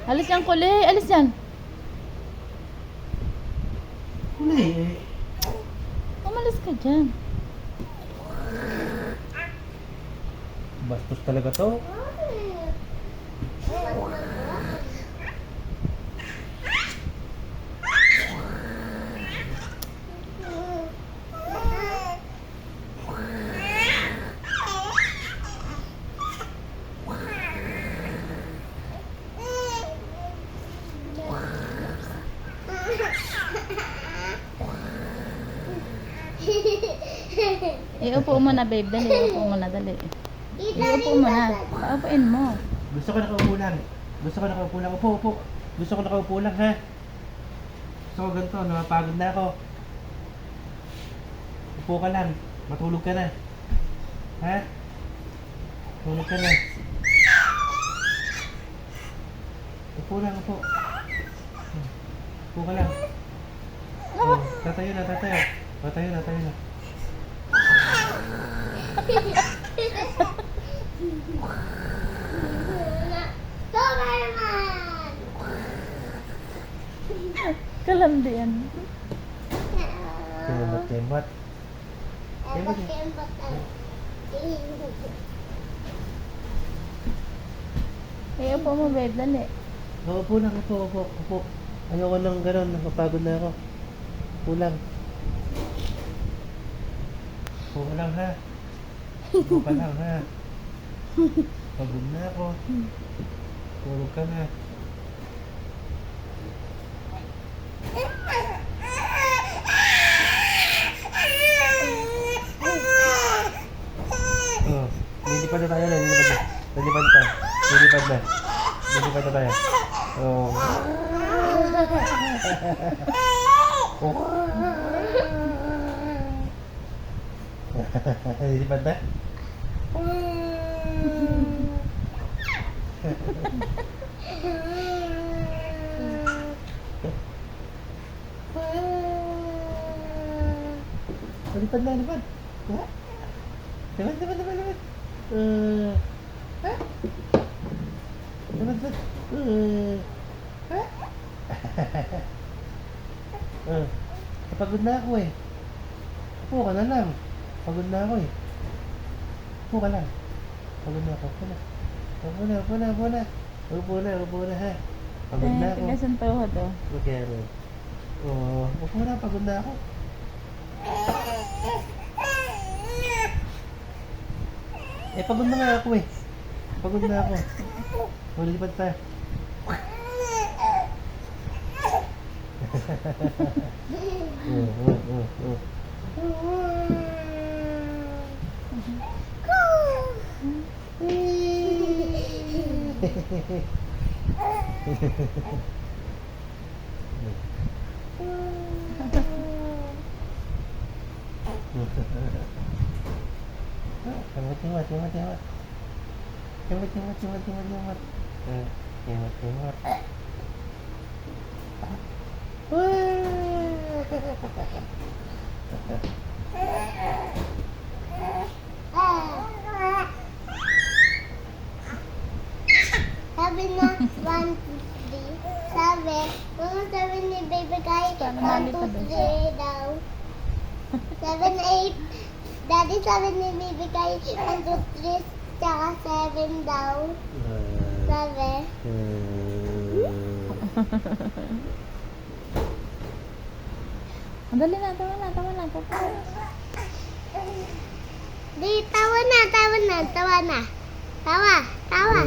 Alis yan, Kuli. Alis yan. Hindi eh. Umalis ka dyan. Bastos talaga to. Iupo mo na, babe. Dali, iupo mo na, dali. Iupo mo na. Paupuin mo. Gusto ko nakaupo lang. Gusto ko nakaupo lang. Upo, upo. Gusto ko nakaupo lang, ha? Gusto ko ganito. Napapagod na ako. Upo ka lang. Matulog ka na. Ha? Tulog ka na. Upo lang, upo. Upo ka lang. Oh, tatayo na, tatayo. Tatayo na, tatayo na. Kalamdian. Kemot-kemot. Iupo mo, babe. Dali. Upo lang, upo, upo, upo. Ayoko nang gano'n, napapagod na ako. Upo lang. Upo ka lang, ha? Upo ka lang, ha? Pagod na ako. Tulog ka na. Oh, lilipad na tayo, lilipad na. Lilipad na. Lilipad na. Lilipad na tayo. Oh. Oh. Lilipad na? Lipad na, lipad. Ha? Lipad, lipad, lipad, lipad. Ha? Lipad, lipad. Ha? Pagod na ako eh. Upo ka na lang. Pagod na ako eh. Upo ka lang. Pagod na ako. Upo na. Upo na, upo na, upo na. Upo na, upo na ha. Pagod na ako. Tigas ang tuhod, oh. Okay, rin. Oh, upo na, pagod na ako. Eh, pagod na nga ako eh. Pagod na ako. Lilipad tayo. Timot, timot, timot, timot. Timot, timot, timot, timot, timot. Timot, timot. Sabi na 1, 2, 3. Sabi, kung sabi ni Baby Guy, 1, 2, 3 daw. 7, 8. Daddy sabi ni Baby Guy, 1, 2, 3, tsaka 7 daw. Sabi. Dali na, tawa na, tawa na. Di, tawa na, tawa na, tawa na. Tawa, tawa.